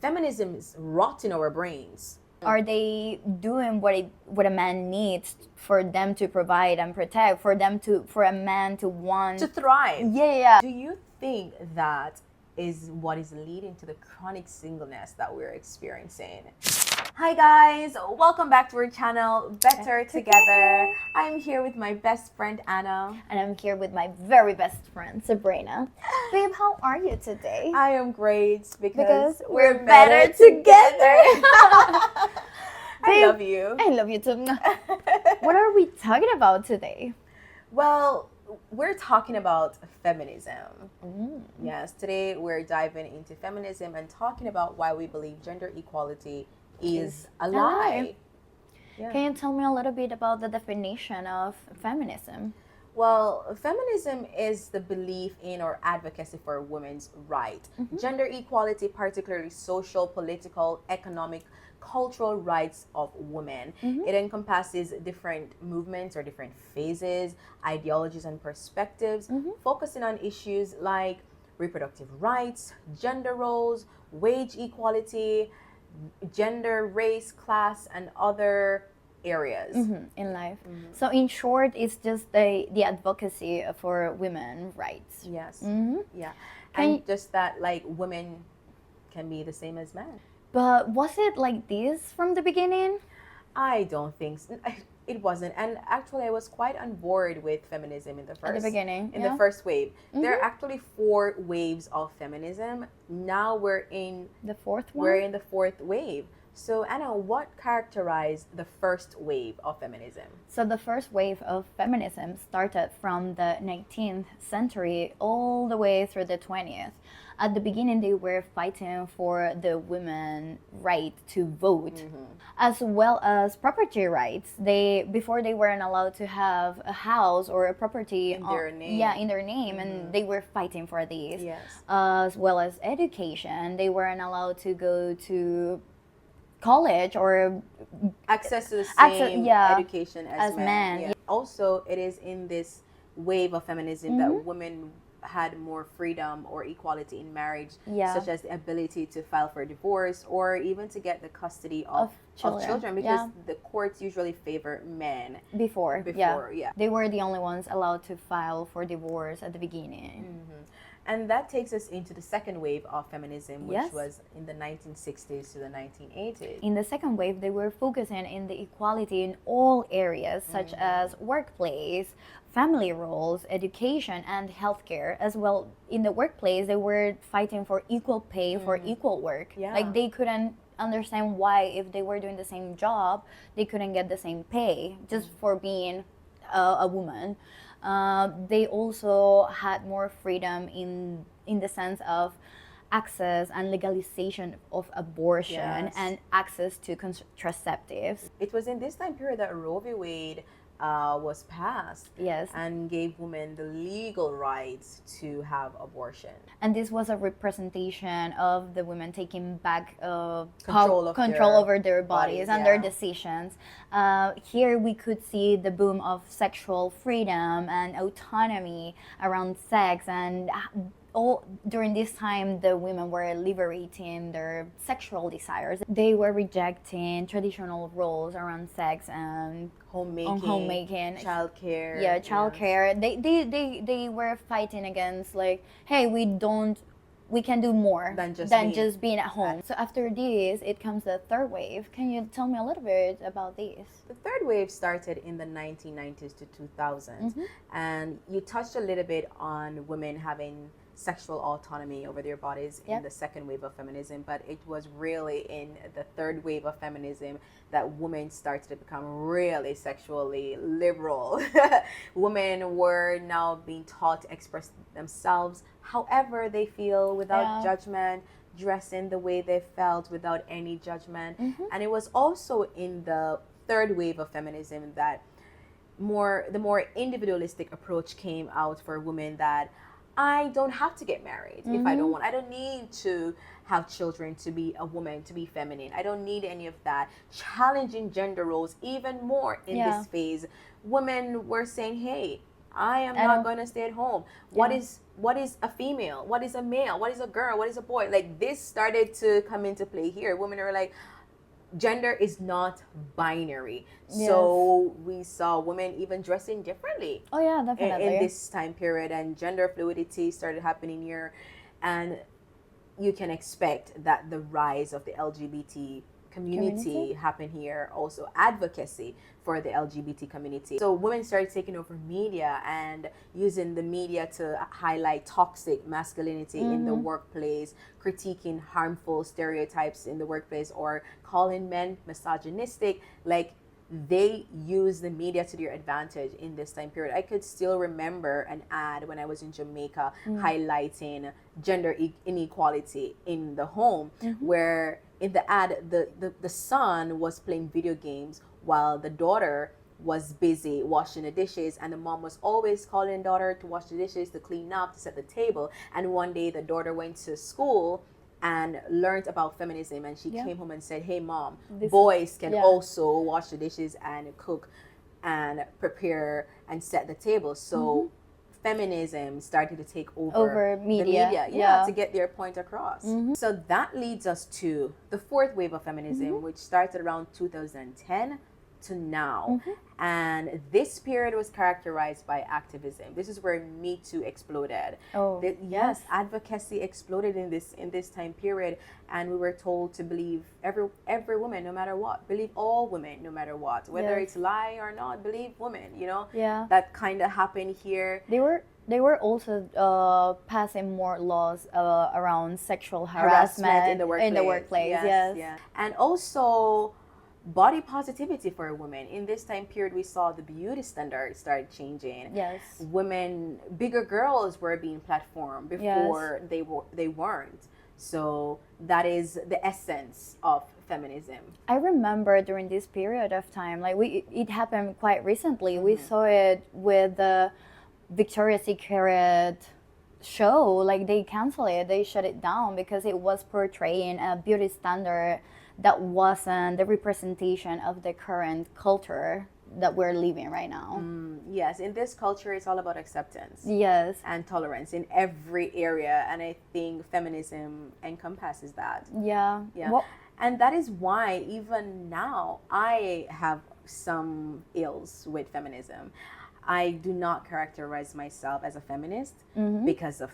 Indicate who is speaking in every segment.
Speaker 1: feminism is rotting our brains.
Speaker 2: Are they doing what a man needs for them to provide and protect, for a man to want
Speaker 1: To thrive.
Speaker 2: Yeah.
Speaker 1: Do you think that is what is leading to the chronic singleness that we're experiencing? Hi guys, welcome back to our channel, Better Together. I'm here with my best friend Anna.
Speaker 2: And I'm here with my very best friend Sabrina. Babe, how are you today?
Speaker 1: I am great because
Speaker 2: we're better together.
Speaker 1: I love you.
Speaker 2: I love you too. What are we talking about today?
Speaker 1: Well, we're talking about feminism. Yes, today we're diving into feminism and talking about why we believe gender equality is a lie.
Speaker 2: Yeah. Can you tell me a little bit about the definition of feminism?
Speaker 1: Well, feminism is the belief in or advocacy for women's rights. Gender equality, particularly social, political, economic, cultural rights of women. It encompasses different movements or different phases, ideologies and perspectives, focusing on issues like reproductive rights, gender roles, wage equality, gender, race, class, and other areas
Speaker 2: in life. So in short, it's just the advocacy for women's rights.
Speaker 1: Yes. Yeah. And just that like women can be the same as men.
Speaker 2: But was it like this from the beginning?
Speaker 1: I don't think so. It wasn't. And actually I was quite on board with feminism in the first
Speaker 2: at the beginning.
Speaker 1: The first wave. There are actually 4 waves of feminism. Now we're in
Speaker 2: the fourth one.
Speaker 1: We're in the 4th wave. So Anna, what characterized the first wave of feminism?
Speaker 2: So the first wave of feminism started from the 19th century all the way through the 20th. At the beginning, they were fighting for the women's right to vote, as well as property rights. Before they weren't allowed to have a house or a property
Speaker 1: in their name.
Speaker 2: Yeah, in their name, and they were fighting for these.
Speaker 1: Yes.
Speaker 2: As well as education, they weren't allowed to go to college or
Speaker 1: access to the same education as men.
Speaker 2: Yeah.
Speaker 1: Also, it is in this wave of feminism that women had more freedom or equality in marriage, such as the ability to file for divorce or even to get the custody of children because the courts usually favor men before.
Speaker 2: They were the only ones allowed to file for divorce at the beginning.
Speaker 1: And that takes us into the second wave of feminism, which was in the 1960s to the 1980s.
Speaker 2: In the second wave, they were focusing in the equality in all areas, such as workplace, family roles, education, and healthcare. As well, in the workplace, they were fighting for equal pay for equal work. Like they couldn't understand why, if they were doing the same job, they couldn't get the same pay just for being a woman. They also had more freedom in the sense of access and legalization of abortion and access to contraceptives.
Speaker 1: It was in this time period that Roe v. Wade was passed and gave women the legal rights to have abortion.
Speaker 2: And this was a representation of the women taking back
Speaker 1: control
Speaker 2: over their bodies and their decisions. Here we could see the boom of sexual freedom and autonomy around sex, and during this time the women were liberating their sexual desires. They were rejecting traditional roles around sex and homemaking,
Speaker 1: childcare.
Speaker 2: Childcare. They were fighting against like, hey, we can do more than just being at home. So after this, it comes the third wave. Can you tell me a little bit about this?
Speaker 1: The third wave started in the 1990s to 2000s, and you touched a little bit on women having sexual autonomy over their bodies in the second wave of feminism, but it was really in the third wave of feminism that women started to become really sexually liberal. Women were now being taught to express themselves however they feel without judgment, dressing the way they felt without any judgment. And it was also in the third wave of feminism that the more individualistic approach came out for women, that I don't have to get married if I don't want. I don't need to have children to be a woman, to be feminine. I don't need any of that. Challenging gender roles even more in this phase. Women were saying, hey, I am not going to stay at home. What is a female? What is a male? What is a girl? What is a boy? Like, this started to come into play here. Women are like, gender is not binary. So we saw women even dressing differently.
Speaker 2: Oh yeah, definitely.
Speaker 1: In this time period, and gender fluidity started happening here, and you can expect that the rise of the LGBT community happened here. Also, advocacy for the LGBT community. So women started taking over media and using the media to highlight toxic masculinity in the workplace, critiquing harmful stereotypes in the workplace, or calling men misogynistic. Like, they use the media to their advantage in this time period. I could still remember an ad when I was in Jamaica highlighting gender inequality in the home, where in the ad, the son was playing video games while the daughter was busy washing the dishes, and the mom was always calling daughter to wash the dishes, to clean up, to set the table. And one day the daughter went to school and learned about feminism, and she came home and said, hey mom, boys can also wash the dishes and cook and prepare and set the table. So feminism started to take over
Speaker 2: media.
Speaker 1: The media to get their point across. So that leads us to the fourth wave of feminism, which started around 2010 to now. And this period was characterized by activism. This is where Me Too exploded. Yes, advocacy exploded in this time period, and we were told to believe every woman, no matter what. Believe all women, no matter what. Whether it's lie or not, believe women, you know?
Speaker 2: Yeah.
Speaker 1: That kind of happened here.
Speaker 2: They were also passing more laws around sexual harassment
Speaker 1: in the workplace.
Speaker 2: Yes.
Speaker 1: And also body positivity for women. In this time period, we saw the beauty standards started changing.
Speaker 2: Yes.
Speaker 1: Women, bigger girls were being platformed before they weren't. So that is the essence of feminism.
Speaker 2: I remember during this period of time, like it happened quite recently. We saw it with the Victoria's Secret show. Like, they canceled it, they shut it down because it was portraying a beauty standard that wasn't the representation of the current culture that we're living right now.
Speaker 1: Yes, in this culture, it's all about acceptance.
Speaker 2: Yes.
Speaker 1: And tolerance in every area, and I think feminism encompasses that.
Speaker 2: Yeah.
Speaker 1: Well, and that is why even now I have some ills with feminism. I do not characterize myself as a feminist because of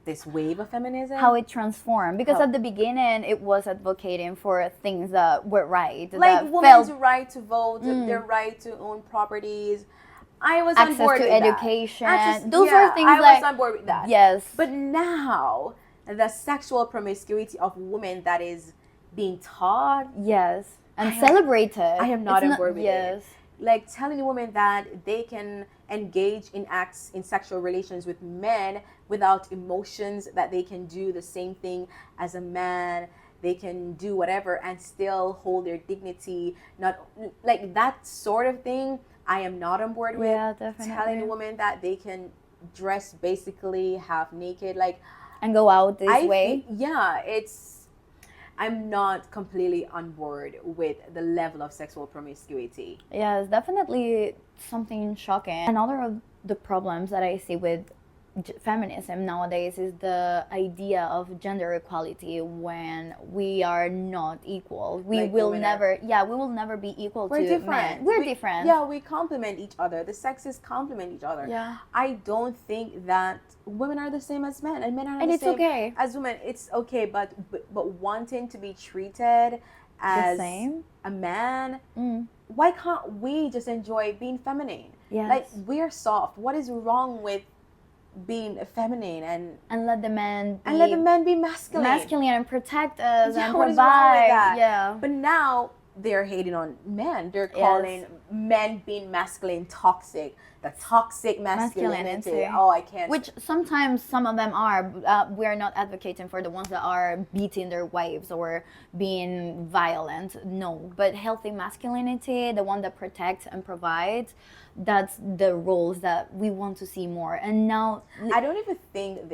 Speaker 1: this wave of feminism.
Speaker 2: How it transformed. Because at the beginning, it was advocating for things that were right.
Speaker 1: Like women's right to vote, their right to own properties. I was on board with
Speaker 2: education.
Speaker 1: Access,
Speaker 2: those are things
Speaker 1: I was on board with that.
Speaker 2: Yes.
Speaker 1: But now, the sexual promiscuity of women that is being taught.
Speaker 2: Yes. And celebrated.
Speaker 1: I am not on board with it. Like, telling women that they can engage in acts in sexual relations with men without emotions, that they can do the same thing as a man, they can do whatever and still hold their dignity, not like that sort of thing. I am not on board with.
Speaker 2: Yeah, definitely.
Speaker 1: Telling a woman that they can dress basically half naked, like,
Speaker 2: and go out this way.
Speaker 1: I'm not completely on board with the level of sexual promiscuity.
Speaker 2: Yeah, it's definitely something shocking. Another of the problems that I see with feminism nowadays is the idea of gender equality when we are not equal. We will never be equal to men. We're different.
Speaker 1: Yeah, we complement each other. The sexes complement each other.
Speaker 2: Yeah.
Speaker 1: I don't think that women are the same as men and men are the same
Speaker 2: okay.
Speaker 1: as women. It's okay, but wanting to be treated as a man, why can't we just enjoy being feminine?
Speaker 2: Yes.
Speaker 1: Like, we're soft. What is wrong with being feminine
Speaker 2: and let the men
Speaker 1: be masculine
Speaker 2: and protect us and
Speaker 1: what
Speaker 2: provide.
Speaker 1: Is wrong with that?
Speaker 2: Yeah.
Speaker 1: But now they're hating on men. They're calling men being masculine toxic. The toxic masculinity. Oh, I can't.
Speaker 2: Which sometimes some of them are. We're not advocating for the ones that are beating their wives or being violent. No, but healthy masculinity, the one that protects and provides, that's the roles that we want to see more. And now
Speaker 1: I don't even think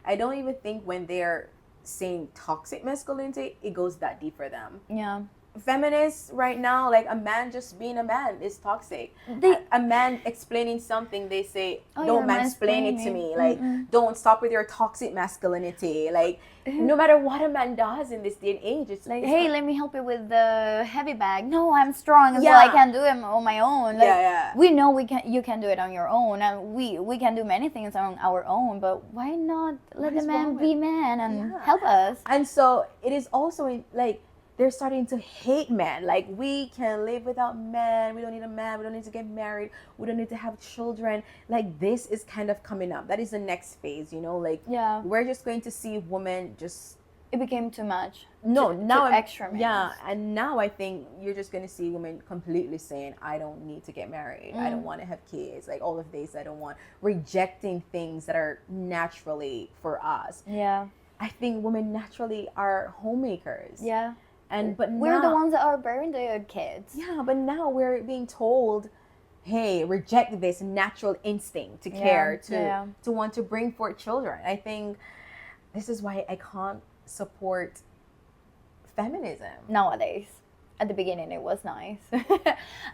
Speaker 1: I don't even think when they're saying toxic masculinity, it goes that deep for them.
Speaker 2: Yeah.
Speaker 1: feminists right now, like a man just being a man is toxic. A man explaining something, they say, don't mansplain it to me. Like, don't stop with your toxic masculinity. Like, no matter what a man does in this day and age, it's
Speaker 2: like, hey, let me help you with the heavy bag. No, I'm strong, so I can do it on my own. Like, we know you can do it on your own, and we can do many things on our own. But why not let the man be man and help us?
Speaker 1: And so it is also like, they're starting to hate men. Like, we can live without men. We don't need a man. We don't need to get married. We don't need to have children. Like, this is kind of coming up. That is the next phase, you know? Like, we're just going to see women just...
Speaker 2: It became too much.
Speaker 1: No, now
Speaker 2: extra.
Speaker 1: Yeah, and now I think you're just going to see women completely saying, I don't need to get married. I don't want to have kids. Like, all of this, I don't want. Rejecting things that are naturally for us.
Speaker 2: Yeah.
Speaker 1: I think women naturally are homemakers.
Speaker 2: Yeah.
Speaker 1: But
Speaker 2: we're the ones that are bearing the kids.
Speaker 1: Yeah, but now we're being told, hey, reject this natural instinct to care, to want to bring forth children. I think this is why I can't support feminism.
Speaker 2: Nowadays. At the beginning, it was nice.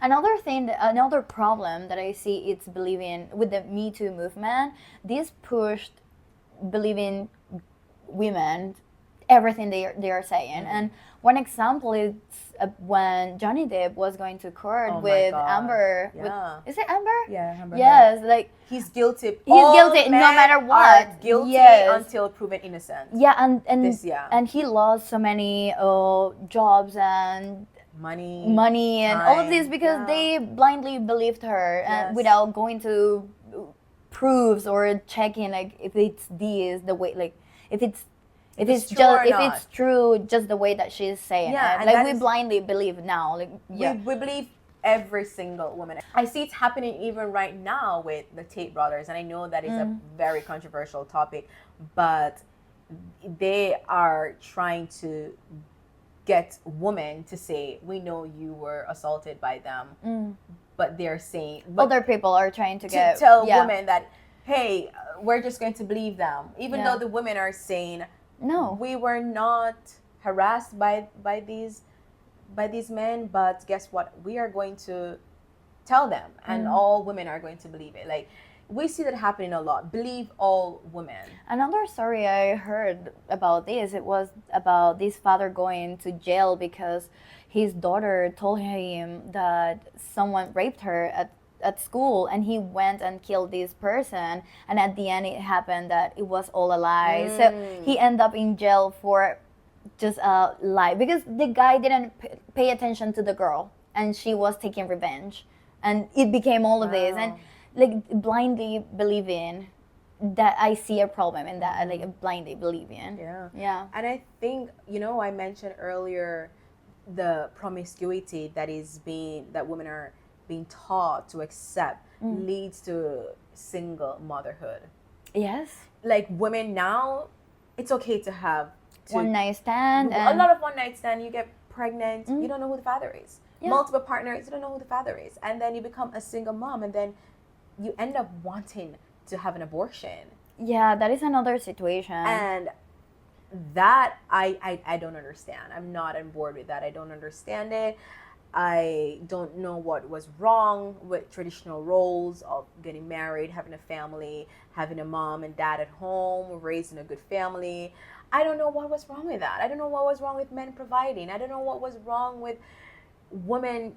Speaker 2: Another problem that I see, it's believing with the Me Too movement, this pushed believing women everything they are saying. And one example is when Johnny Depp was going to court with Amber. Is it Amber?
Speaker 1: Yeah, Amber.
Speaker 2: Yes, like
Speaker 1: he's guilty.
Speaker 2: He's guilty no matter what.
Speaker 1: Are guilty until proven innocent.
Speaker 2: Yeah, and he lost so many jobs and money and all of this because they blindly believed her and without going to proofs or checking like if it's the way, like if it's true just the way that she's saying it. Like we blindly believe now. Like
Speaker 1: we believe every single woman. I see it's happening even right now with the Tate brothers, and I know that is a very controversial topic, but they are trying to get women to say, we know you were assaulted by them, but they're saying
Speaker 2: other people are trying to
Speaker 1: tell women that, hey, we're just going to believe them, even though the women are saying, no, we were not harassed by these men, but guess what? We are going to tell them, and all women are going to believe it. Like, we see that happening a lot. Believe all women.
Speaker 2: Another story I heard about this, it was about this father going to jail because his daughter told him that someone raped her at school, and he went and killed this person, and at the end it happened that it was all a lie. So he ended up in jail for just a lie because the guy didn't pay attention to the girl, and she was taking revenge, and it became all of this. And like blindly believing that, I see a problem in that, like blindly believing. Yeah.
Speaker 1: And I think, I mentioned earlier the promiscuity that women are being taught to accept leads to single motherhood.
Speaker 2: Yes.
Speaker 1: Like, women now, it's okay to have
Speaker 2: one night stand.
Speaker 1: A lot of one night stand. You get pregnant, you don't know who the father is. Multiple partners, you don't know who the father is. And then you become a single mom, and then you end up wanting to have an abortion.
Speaker 2: Yeah, that is another situation.
Speaker 1: And that, I don't understand. I'm not on board with that. I don't understand it. I don't know what was wrong with traditional roles of getting married, having a family, having a mom and dad at home, raising a good family. I don't know what was wrong with that. I don't know what was wrong with men providing. I don't know what was wrong with women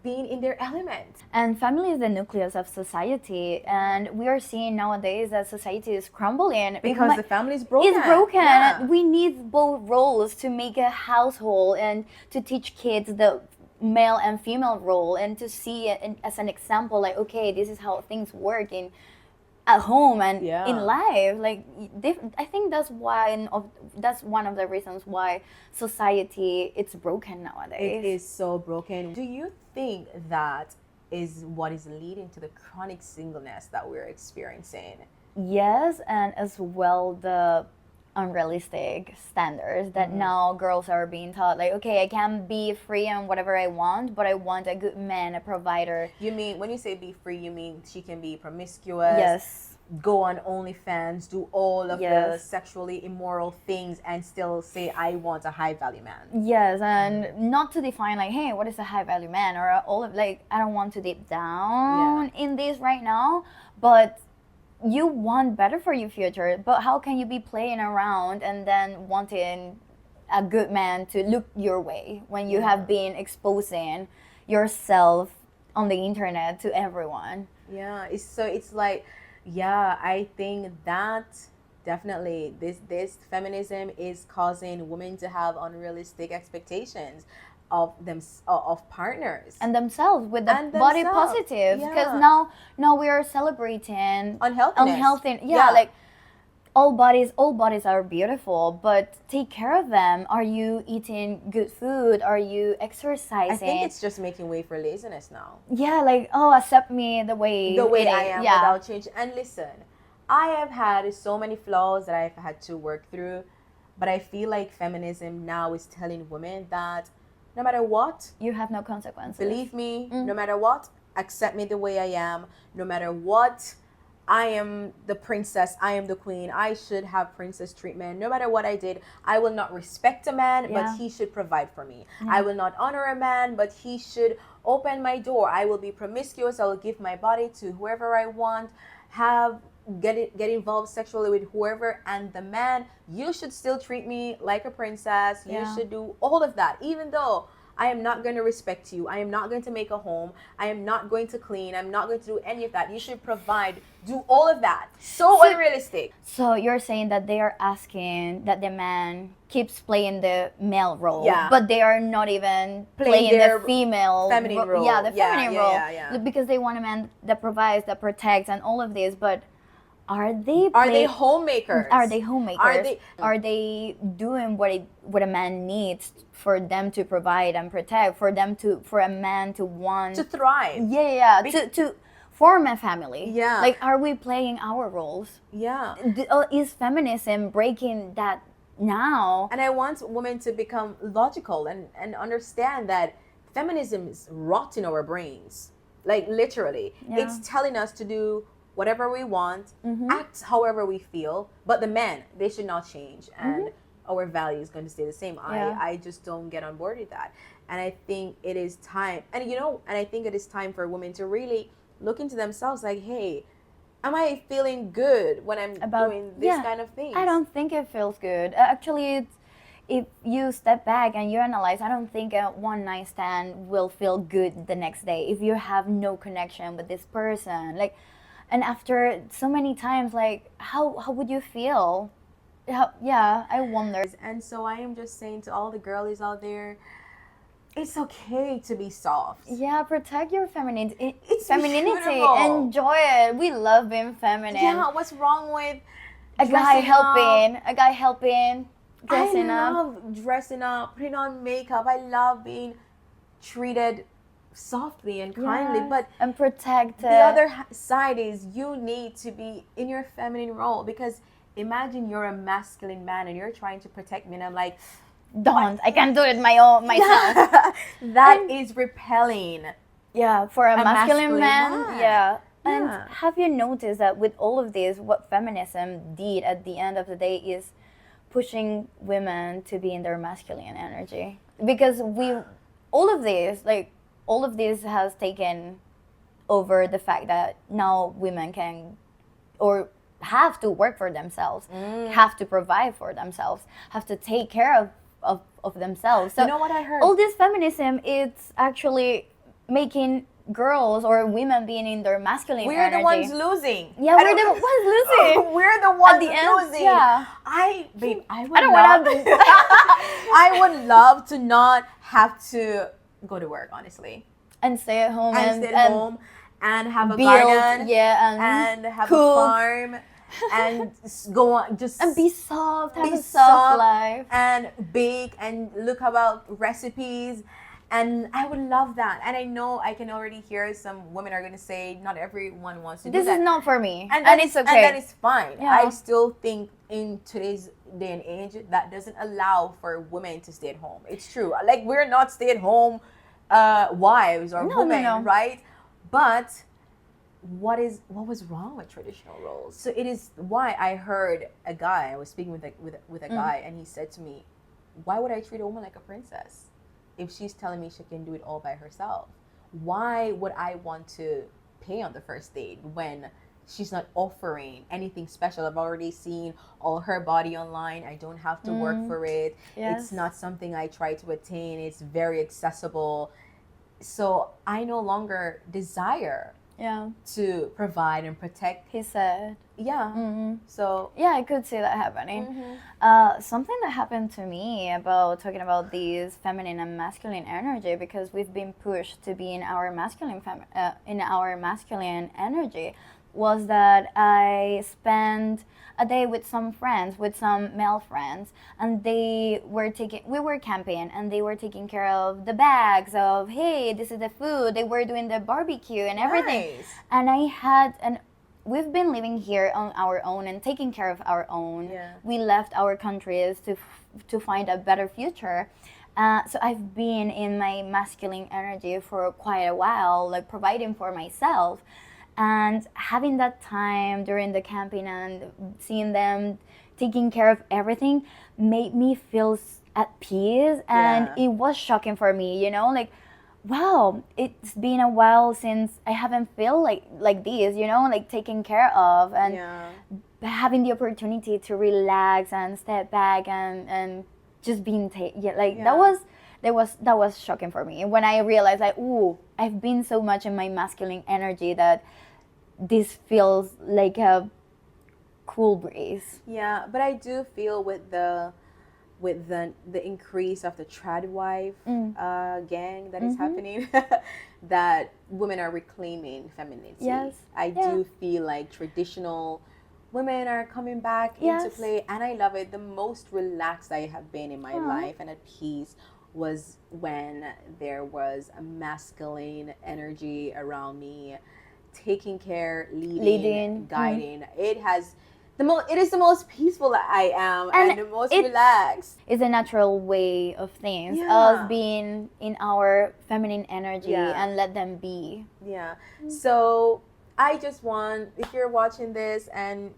Speaker 1: being in their element.
Speaker 2: And family is the nucleus of society, and we are seeing nowadays that society is crumbling
Speaker 1: because the family is broken.
Speaker 2: It's broken. Yeah. We need both roles to make a household and to teach kids the male and female role, and to see it as an example, like, okay, this is how things work at home and in life. Like, I think that's one of the reasons why society it's broken nowadays.
Speaker 1: It is so broken. Do you think that is what is leading to the chronic singleness that we're experiencing?
Speaker 2: Yes, and as well the unrealistic standards that now girls are being taught, like, okay, I can be free and whatever I want, but I want a good man, a provider.
Speaker 1: You mean, when you say be free, you mean she can be promiscuous?
Speaker 2: Yes.
Speaker 1: go on OnlyFans, do all of the
Speaker 2: Yes.
Speaker 1: sexually immoral things, and still say, I want a high value man.
Speaker 2: Yes, and not to define like, hey, what is a high value man, or all of like, I don't want to deep down in this right now, but you want better for your future. But how can you be playing around and then wanting a good man to look your way when you have been exposing yourself on the internet to everyone?
Speaker 1: Yeah, it's like, yeah, I think that definitely this feminism is causing women to have unrealistic expectations of them, of partners
Speaker 2: And themselves with the
Speaker 1: and
Speaker 2: body
Speaker 1: themselves.
Speaker 2: positive,
Speaker 1: Yeah.
Speaker 2: because now we are celebrating
Speaker 1: Unhealthiness.
Speaker 2: unhealthy.
Speaker 1: Yeah.
Speaker 2: Like all bodies are beautiful, but take care of them. Are you eating good food? Are you exercising?
Speaker 1: I think it's just making way for laziness now.
Speaker 2: Yeah, like, oh, accept me the way
Speaker 1: I am without change. And listen, I have had so many flaws that I've had to work through, but I feel like feminism now is telling women that no matter what,
Speaker 2: you have no consequences.
Speaker 1: believe me, no matter what, accept me the way I am. No matter what, I am the princess, I am the queen, I should have princess treatment. No matter what I did, I will not respect a man, but he should provide for me. I will not honor a man, but he should open my door. I will be promiscuous, I will give my body to whoever I want, get involved sexually with whoever, and the man, you should still treat me like a princess. You should do all of that, even though I am not going to respect you. I am not going to make a home. I am not going to clean. I'm not going to do any of that. You should provide, do all of that. So unrealistic.
Speaker 2: So you're saying that they are asking that the man keeps playing the male role,
Speaker 1: Yeah.
Speaker 2: but they are not even playing
Speaker 1: their
Speaker 2: the female
Speaker 1: feminine role.
Speaker 2: Yeah, the feminine role.
Speaker 1: Yeah.
Speaker 2: Because they want a man that provides, that protects, and all of this. But are they
Speaker 1: homemakers?
Speaker 2: Are they homemakers?
Speaker 1: Are
Speaker 2: Are they doing what a man needs for them to provide and protect, for a man to want
Speaker 1: to thrive?
Speaker 2: Yeah. To form a family.
Speaker 1: Yeah.
Speaker 2: Like, are we playing our roles?
Speaker 1: Yeah.
Speaker 2: Is feminism breaking that now?
Speaker 1: And I want women to become logical and understand that feminism is rotting our brains. Like, literally.
Speaker 2: Yeah.
Speaker 1: It's telling us to do whatever we want, act however we feel, but the men, they should not change, and our value is going to stay the same. I just don't get on board with that. And I think it is time, and I think it is time for women to really look into themselves, like, hey, am I feeling good when I'm doing this kind of thing?
Speaker 2: I don't think it feels good. Actually, if you step back and you analyze, I don't think a one night stand will feel good the next day if you have no connection with this person. Like, and after so many times, like, how would you feel? I wonder.
Speaker 1: And so I am just saying to all the girlies out there, it's okay to be soft.
Speaker 2: Yeah, protect your femininity.
Speaker 1: It's beautiful.
Speaker 2: Enjoy it. We love being feminine.
Speaker 1: Yeah, what's wrong with
Speaker 2: a guy helping, dressing up?
Speaker 1: I love dressing up, putting on makeup. I love being treated softly and kindly, but
Speaker 2: and protect.
Speaker 1: The other side is you need to be in your feminine role, because imagine you're a masculine man and you're trying to protect me, and I'm like,
Speaker 2: I can't do it myself.
Speaker 1: That is repelling.
Speaker 2: Yeah, for a masculine man. Yeah. And
Speaker 1: Yeah.
Speaker 2: have you noticed that with all of this, what feminism did at the end of the day is pushing women to be in their masculine energy? Because all of this has taken over the fact that now women can or have to work for themselves, have to provide for themselves, have to take care of themselves. So
Speaker 1: you know what I heard?
Speaker 2: all this feminism, it's actually making girls or women being in their masculine
Speaker 1: We're
Speaker 2: energy.
Speaker 1: the ones losing.
Speaker 2: Yeah, we're the ones losing.
Speaker 1: We're the ones
Speaker 2: At the end,
Speaker 1: losing.
Speaker 2: yeah.
Speaker 1: I would love to not have to go to work, honestly.
Speaker 2: And stay at home
Speaker 1: And stay at home and have a garden.
Speaker 2: Yeah,
Speaker 1: and have
Speaker 2: cook.
Speaker 1: a farm and go on just
Speaker 2: and be soft, have
Speaker 1: be
Speaker 2: a soft life.
Speaker 1: and bake and look about recipes. And I would love that. And I know I can already hear some women are going to say not everyone wants to do
Speaker 2: This
Speaker 1: that.
Speaker 2: is not for me.
Speaker 1: And
Speaker 2: it's okay.
Speaker 1: And that is fine.
Speaker 2: Yeah.
Speaker 1: I still think in today's day and age that doesn't allow for women to stay at home. It's true. Like, we're not stay at home wives or women,
Speaker 2: No.
Speaker 1: right? But what was wrong with traditional roles. So it is why I heard a guy, I was speaking with a guy, and he said to me, why would I treat a woman like a princess if she's telling me she can do it all by herself? Why would I want to pay on the first date when she's not offering anything special? I've already seen all her body online. I don't have to work for it.
Speaker 2: Yes.
Speaker 1: It's not something I try to attain. It's very accessible. So I no longer desire to provide and protect.
Speaker 2: He said.
Speaker 1: Yeah. So
Speaker 2: yeah, I could see that happening. Something that happened to me about talking about these feminine and masculine energy, because we've been pushed to be in our masculine energy, was that I spent a day with some friends, with some male friends, and we were camping, and they were taking care of the bags of, hey, this is the food. They were doing the barbecue and everything.
Speaker 1: Nice.
Speaker 2: And we've been living here on our own and taking care of our own.
Speaker 1: Yeah.
Speaker 2: We left our countries to find a better future. So I've been in my masculine energy for quite a while, like providing for myself. And having that time during the camping and seeing them taking care of everything made me feel at peace. And it was shocking for me, you know, like, wow, it's been a while since I haven't felt like this, you know, like taken care of, and having the opportunity to relax and step back and just being that was shocking for me when I realized, like, ooh, I've been so much in my masculine energy that this feels like a cool breeze.
Speaker 1: Yeah, but I do feel with the increase of the trad wife gang that is happening, that women are reclaiming femininity.
Speaker 2: Yes.
Speaker 1: I do feel like traditional women are coming back into play, and I love it. The most relaxed I have been in my life and at peace was when there was a masculine energy around me, taking care, leading. Guiding. It is the most peaceful I am, and the most relaxed.
Speaker 2: It's a natural way of things, us being in our feminine energy and let them be.
Speaker 1: Yeah. So I just want, if you're watching this and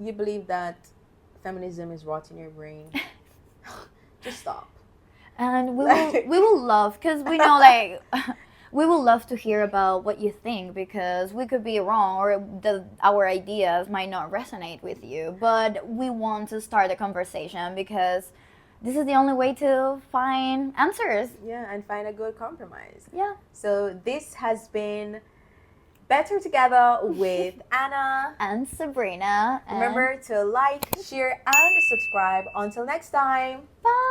Speaker 1: you believe that feminism is rotting your brain, just stop.
Speaker 2: And we will love, because we know, like, we will love to hear about what you think, because we could be wrong, or our ideas might not resonate with you. But we want to start a conversation, because this is the only way to find answers.
Speaker 1: Yeah, and find a good compromise.
Speaker 2: Yeah.
Speaker 1: So this has been Better Together with Anna
Speaker 2: and Sabrina.
Speaker 1: Remember to like, share, and subscribe. Until next time.
Speaker 2: Bye.